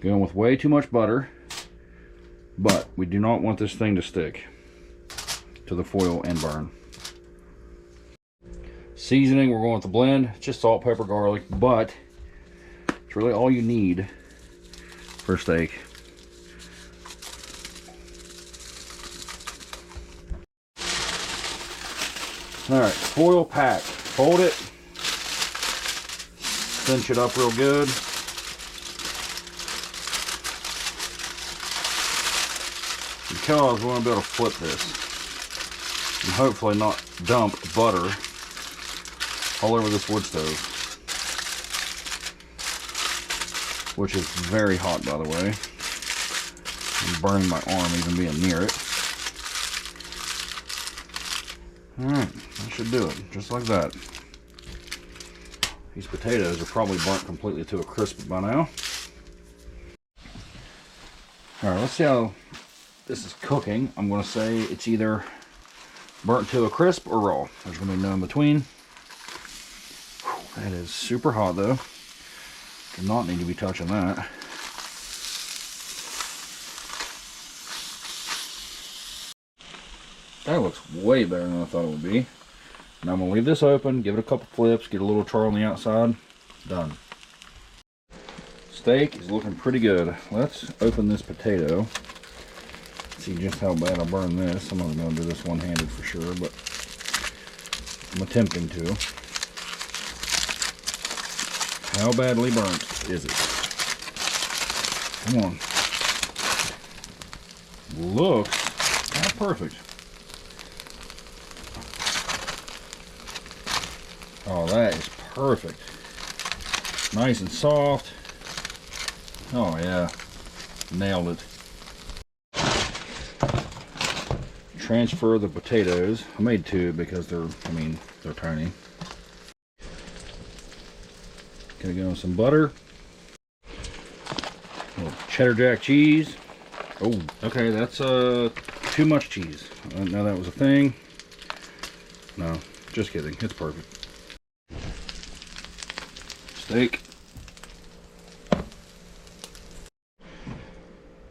Going with way too much butter, but we do not want this thing to stick to the foil and burn. Seasoning, we're going with the blend. It's just salt, pepper, garlic, but it's really all you need for a steak. All right, foil pack. Hold it. Cinch it up real good. Because we want to be able to flip this and hopefully not dump butter all over this wood stove. which is very hot, by the way. I'm burning my arm even being near it. Alright, that should do it, just like that. These potatoes are probably burnt completely to a crisp by now. Alright, let's see how this is cooking. I'm going to say it's either burnt to a crisp or raw. There's going to be no in between. That is super hot though. Do not need to be touching that. That looks way better than I thought it would be. Now I'm going to leave this open, give it a couple flips, get a little char on the outside. Done. Steak is looking pretty good. Let's open this potato. See just how bad I burn this. I'm not going to do this one-handed for sure, but I'm attempting to. How badly burnt is it? Come on. Looks kind of perfect. Oh, that is perfect. Nice and soft. Oh yeah, nailed it. Transfer the potatoes. I made two because they're tiny. Gonna go with some butter. A little cheddar jack cheese. Oh, okay, that's too much cheese. I didn't know that was a thing. No, just kidding. It's perfect. Steak.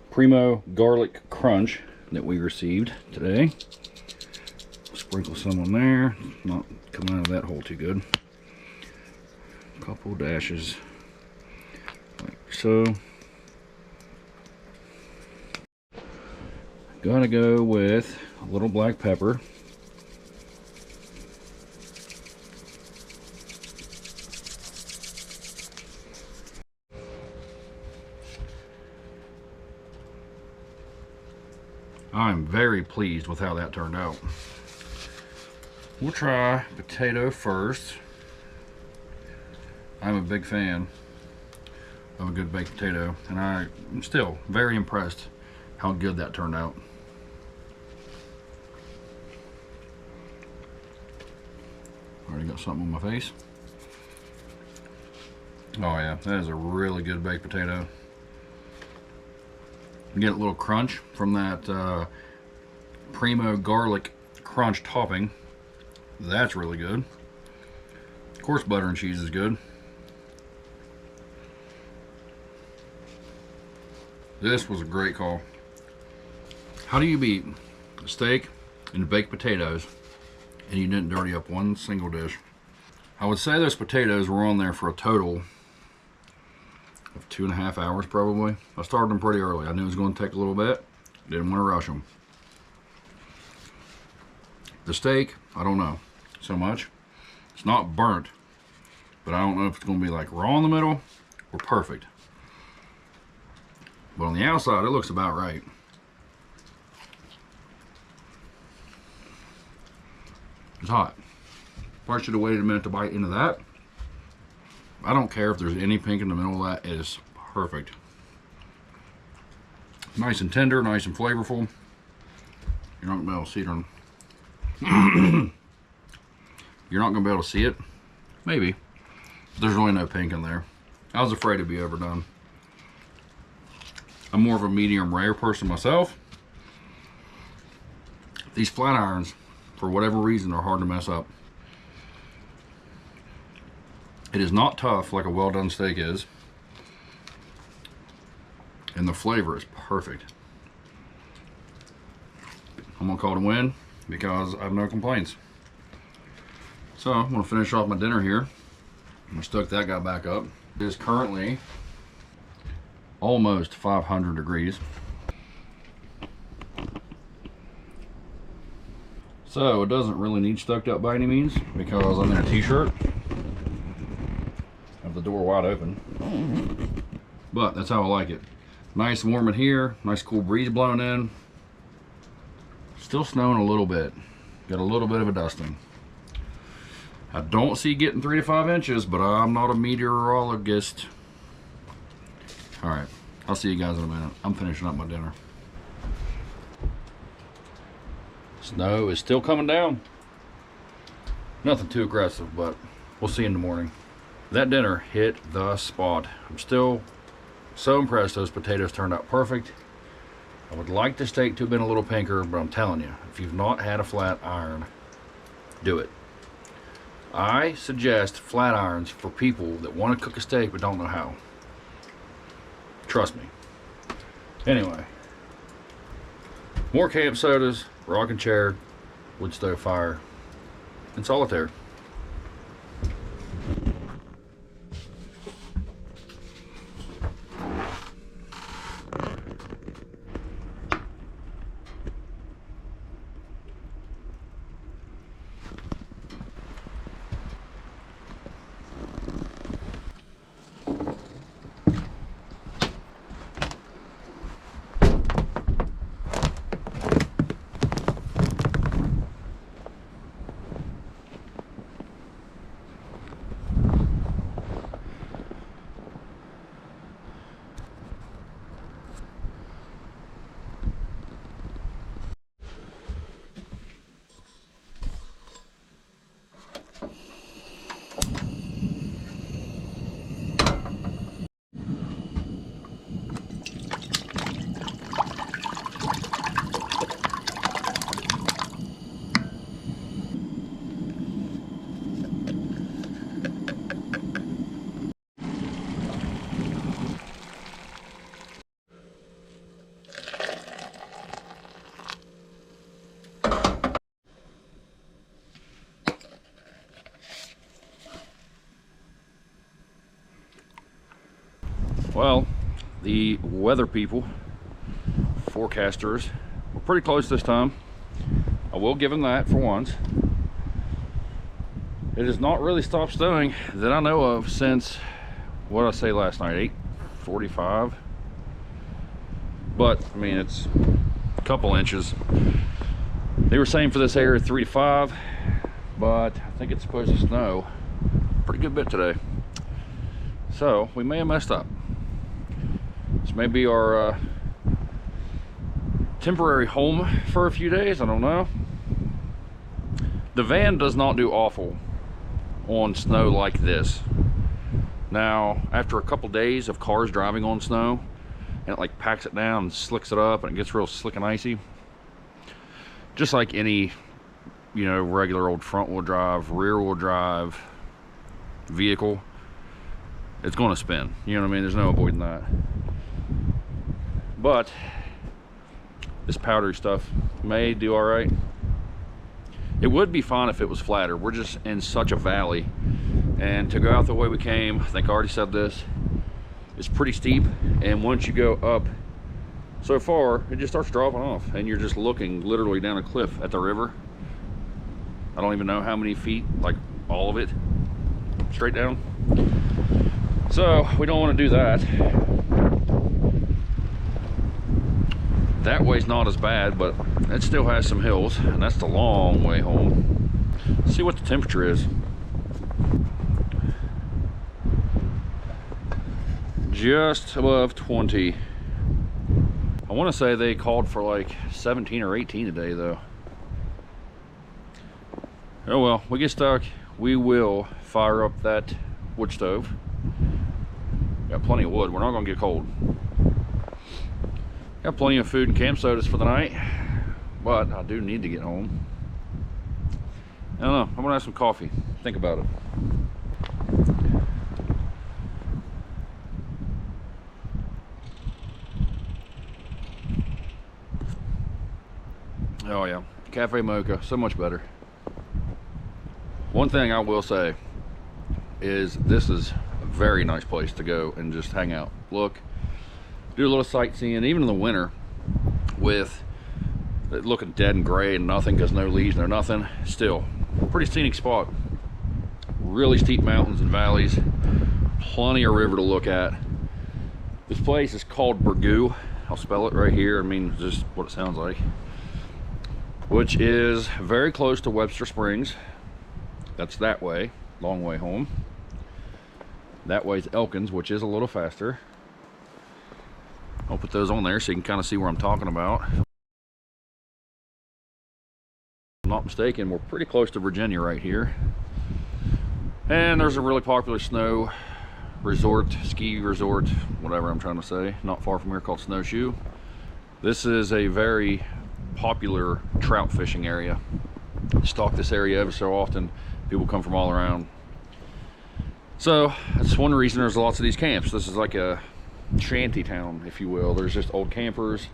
Primo garlic crunch that we received today. Sprinkle some on there. Not coming out of that hole too good. A couple dashes like so. Gotta go with a little black pepper. I'm very pleased with how that turned out. We'll try potato first. I'm a big fan of a good baked potato, and I'm still very impressed how good that turned out. Already got something on my face. Oh yeah, that is a really good baked potato. You get a little crunch from that Primo garlic crunch topping. That's really good. Of course, butter and cheese is good. This was a great call. How do you beat a steak and baked potatoes and you didn't dirty up one single dish? I would say those potatoes were on there for a total of 2.5 hours probably. I started them pretty early. I knew it was going to take a little bit. Didn't want to rush them. The steak, I don't know so much. It's not burnt, but I don't know if it's going to be like raw in the middle or perfect. But on the outside, it looks about right. It's hot. Probably should have waited a minute to bite into that. I don't care if there's any pink in the middle of that. It is perfect. Nice and tender, nice and flavorful. You're not going to be able to see it on... You're not going to be able to see it. Maybe. But there's really no pink in there. I was afraid it'd be overdone. I'm more of a medium rare person myself. These flat irons, for whatever reason, are hard to mess up. It is not tough like a well done steak is. And the flavor is perfect. I'm gonna call it a win because I have no complaints. So I'm gonna finish off my dinner here. I'm gonna stoke that guy back up. It is currently almost 500 degrees. So it doesn't really need stoked up by any means because I'm in a t-shirt. Have the door wide open. But that's how I like it. Nice and warm in here, nice cool breeze blowing in. Still snowing a little bit. Got a little bit of a dusting. I don't see getting 3 to 5 inches, but I'm not a meteorologist. All right, I'll see you guys in a minute. I'm finishing up my dinner. Snow is still coming down. Nothing too aggressive, but we'll see in the morning. That dinner hit the spot. I'm still so impressed those potatoes turned out perfect. I would like the steak to have been a little pinker, but I'm telling you, if you've not had a flat iron, do it. I suggest flat irons for people that want to cook a steak but don't know how. Trust me. Anyway, more camp sodas, rocking chair, wood stove fire, and solitaire. Well, the weather people, forecasters, were pretty close this time. I will give them that for once. It has not really stopped snowing that I know of since, what did I say last night, 8:45? But, I mean, it's a couple inches. They were saying for this area 3 to 5, but I think it's supposed to snow a pretty good bit today. So, we may have messed up. This may be our temporary home for a few days, I don't know. The van does not do awful on snow like this. Now, after a couple days of cars driving on snow, and it like packs it down and slicks it up and it gets real slick and icy, just like any, you know, regular old front wheel drive, rear wheel drive vehicle, it's going to spin. You know what I mean? There's no avoiding that. But this powdery stuff may do all right. It would be fine if it was flatter. We're just in such a valley, and to go out the way we came, I think I already said this, it's pretty steep, and once you go up so far, it just starts dropping off, and you're just looking literally down a cliff at the river. I don't even know how many feet, like all of it, straight down. So we don't want to do that. That way's not as bad, but it still has some hills, and that's the long way home. Let's see what the temperature is. Just above 20. I want to say they called for like 17 or 18 today, though. Oh well, we get stuck. We will fire up that wood stove. Got plenty of wood. We're not going to get cold. Got plenty of food and camp sodas for the night, but I do need to get home. I don't know. I'm gonna have some coffee. Think about it. Oh yeah, cafe mocha, so much better. One thing I will say is this is a very nice place to go and just hang out. Look, do a little sightseeing, even in the winter, with it looking dead and gray and nothing because no leaves, no nothing. Still, pretty scenic spot. Really steep mountains and valleys, plenty of river to look at. This place is called Burgoo. I'll spell it right here. I mean, just what it sounds like. Which is very close to Webster Springs. That's that way, long way home. That way's Elkins, which is a little faster. I'll put those on there so you can kind of see where I'm talking about. If I'm not mistaken, we're pretty close to Virginia right here. And there's a really popular snow resort, ski resort, whatever I'm trying to say, not far from here, called Snowshoe. This is a very popular trout fishing area. Stalk this area ever so often. People come from all around. So that's one reason there's lots of these camps. This is like a shanty town, if you will. There's just old campers.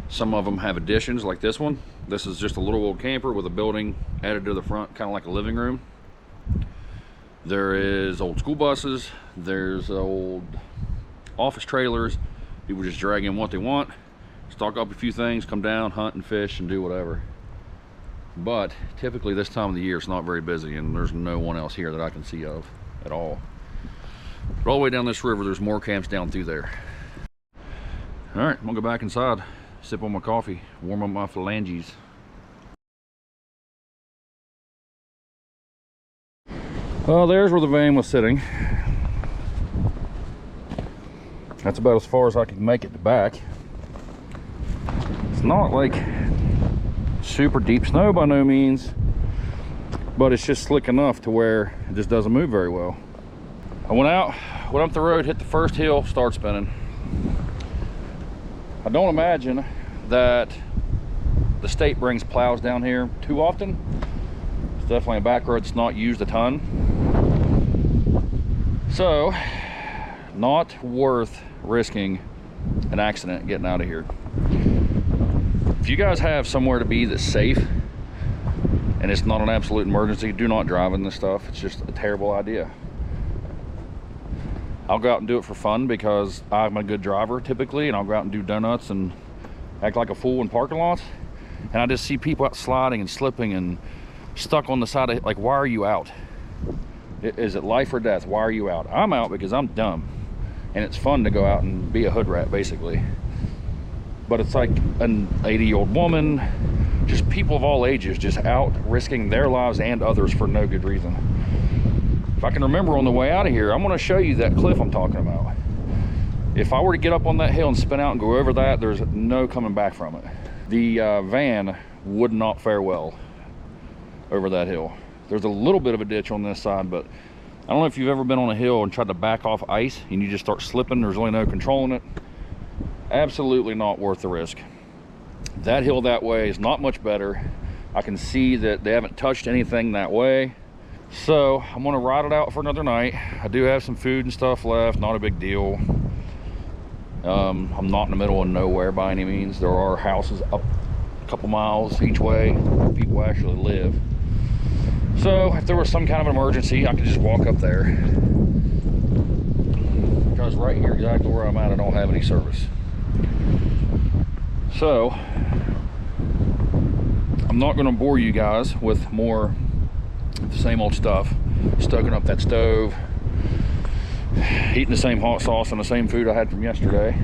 Some of them have additions like this one. This is just a little old camper with a building added to the front, kind of like a living room. There is old school buses. There's old office trailers. People just drag in what they want, stock up a few things, come down, hunt and fish and do whatever. But typically this time of the year it's not very busy, and there's no one else here that I can see of at all. But all the way down this river, there's more camps down through there. All right, I'm gonna go back inside, sip on my coffee, warm up my phalanges. Well, there's where the van was sitting. That's about as far as I can make it to back. It's not like super deep snow by no means, but it's just slick enough to where it just doesn't move very well. I went up the road, hit the first hill, start spinning. I don't imagine that the state brings plows down here too often. It's definitely a back road that's not used a ton. So, not worth risking an accident getting out of here. If you guys have somewhere to be that's safe and it's not an absolute emergency, do not drive in this stuff. It's just a terrible idea. I'll go out and do it for fun because I'm a good driver typically, and I'll go out and do donuts and act like a fool in parking lots, and I just see people out sliding and slipping and stuck on the side of it. Like, why are you out? Is it life or death? Why are you out? I'm out because I'm dumb, and it's fun to go out and be a hood rat basically. But it's like an 80-year-old woman, just people of all ages just out risking their lives and others for no good reason. If I can remember on the way out of here, I'm going to show you that cliff I'm talking about. If I were to get up on that hill and spin out and go over that, there's no coming back from it. The van would not fare well over that hill. There's a little bit of a ditch on this side, but I don't know if you've ever been on a hill and tried to back off ice and you just start slipping. There's really no controlling it. Absolutely not worth the risk. That hill that way is not much better. I can see that they haven't touched anything that way. So I'm gonna ride it out for another night. I do have some food and stuff left, not a big deal. I'm not in the middle of nowhere by any means. There are houses up a couple miles each way where people actually live. So if there was some kind of an emergency, I could just walk up there. Because right here, exactly where I'm at, I don't have any service. So I'm not gonna bore you guys with more the same old stuff. Stoking up that stove, eating the same hot sauce and the same food I had from yesterday.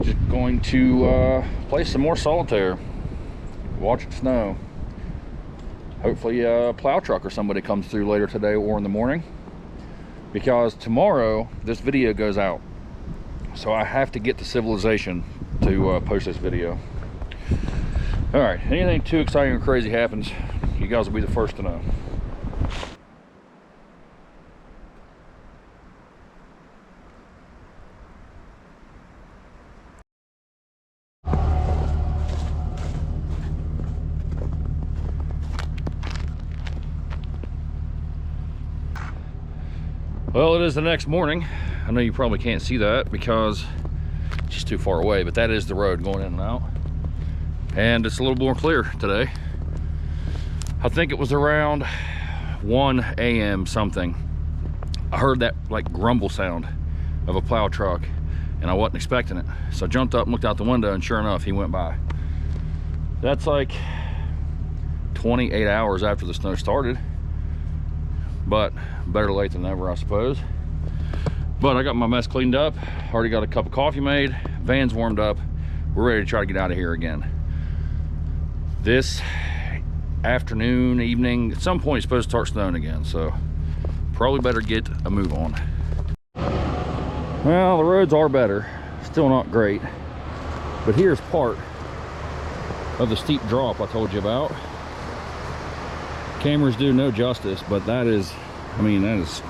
Just going to play some more solitaire, watch it snow. Hopefully a plow truck or somebody comes through later today or in the morning, because tomorrow this video goes out, so I have to get to civilization to post this video. All right, anything too exciting or crazy happens, you guys will be the first to know. Well, it is the next morning. I know you probably can't see that because it's just too far away, but that is the road going in and out. And it's a little more clear today. I think it was around 1 a.m. something. I heard that like grumble sound of a plow truck, and I wasn't expecting it. So I jumped up and looked out the window, and sure enough, he went by. That's like 28 hours after the snow started, but better late than never, I suppose. But I got my mess cleaned up, already got a cup of coffee made, van's warmed up, we're ready to try to get out of here again. This afternoon, evening, at some point it's supposed to start snowing again, so probably better get a move on. Well, the roads are better. still not great. But here's part of the steep drop I told you about. Cameras do no justice, but that is, I mean, that is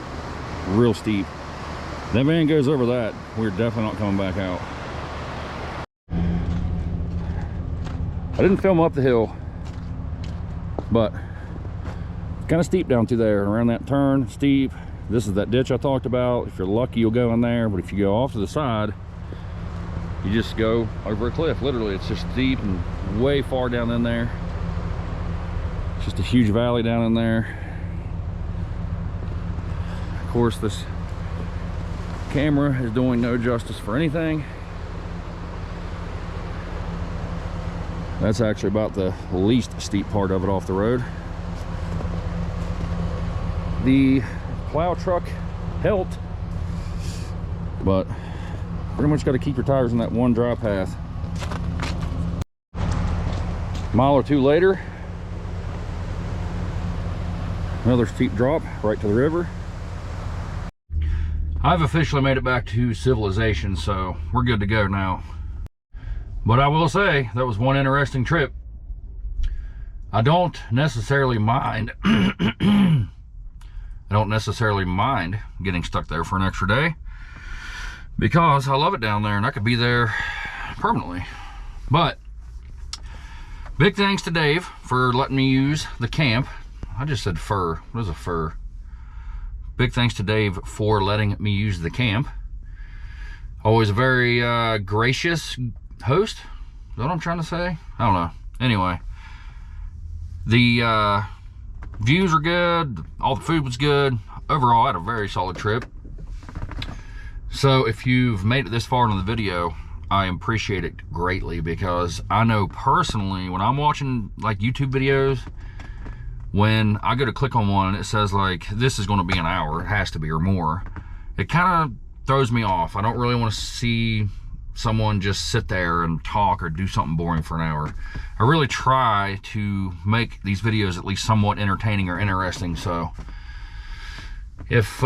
real steep. That van goes over that, we're definitely not coming back out. I didn't film up the hill, but kind of steep down through there, around that turn, steep. This is that ditch I talked about. If you're lucky, you'll go in there, but if you go off to the side, you just go over a cliff. Literally, it's just steep and way far down in there. It's just a huge valley down in there. Of course, this camera is doing no justice for anything. That's actually about the least steep part of it off the road. The plow truck helped, but pretty much got to keep your tires in that one dry path. A mile or two later, another steep drop right to the river. I've officially made it back to civilization, so we're good to go now. But I will say, that was one interesting trip. I don't necessarily mind I don't necessarily mind getting stuck there for an extra day, because I love it down there and I could be there permanently. But big thanks to Dave for letting me use the camp. I just said fur. What is a fur? Big thanks to Dave for letting me use the camp. Always a very gracious host. Is that what I'm trying to say? I don't know. Anyway, the views are good, all the food was good. Overall, I had a very solid trip. So if you've made it this far into the video, I appreciate it greatly, because I know personally when I'm watching like YouTube videos, when I go to click on one, it says like, this is going to be an hour, it has to be, or more. It kind of throws me off. I don't really want to see someone just sit there and talk or do something boring for an hour. I really try to make these videos at least somewhat entertaining or interesting. So if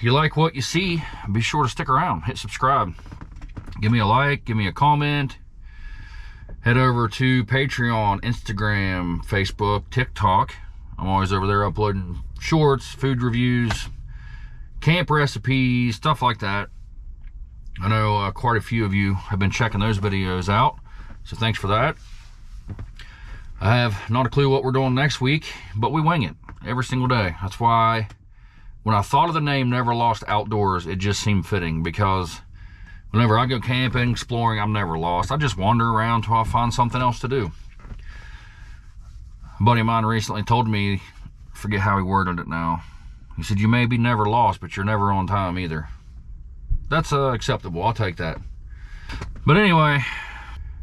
you like what you see, be sure to stick around, hit subscribe, give me a like, give me a comment. Head over to Patreon, Instagram, Facebook, TikTok. I'm always over there uploading shorts, food reviews, camp recipes, stuff like that. I know quite a few of you have been checking those videos out, so thanks for that. I have not a clue what we're doing next week, but we wing it every single day. That's why when I thought of the name Never Lost Outdoors, it just seemed fitting, because whenever I go camping, exploring, I'm never lost. I just wander around till I find something else to do. A buddy of mine recently told me, forget how he worded it now. He said, you may be never lost, but you're never on time either. That's acceptable, I'll take that. But anyway,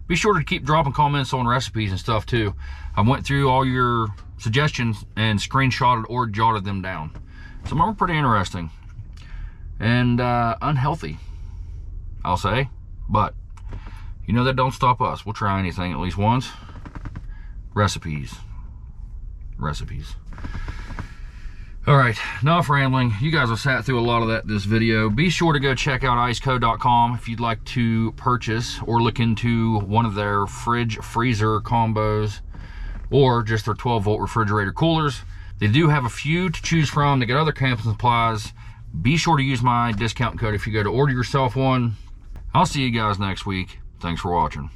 be sure to keep dropping comments on recipes and stuff too. I went through all your suggestions and screenshotted or jotted them down. Some of them are pretty interesting and unhealthy, I'll say, but you know that don't stop us. We'll try anything at least once. Recipes. All right, enough rambling. You guys have sat through a lot of that this video. Be sure to go check out iceco.com if you'd like to purchase or look into one of their fridge freezer combos, or just their 12-volt refrigerator coolers. They do have a few to choose from to get other camping supplies. Be sure to use my discount code if you go to order yourself one. I'll see you guys next week. Thanks for watching.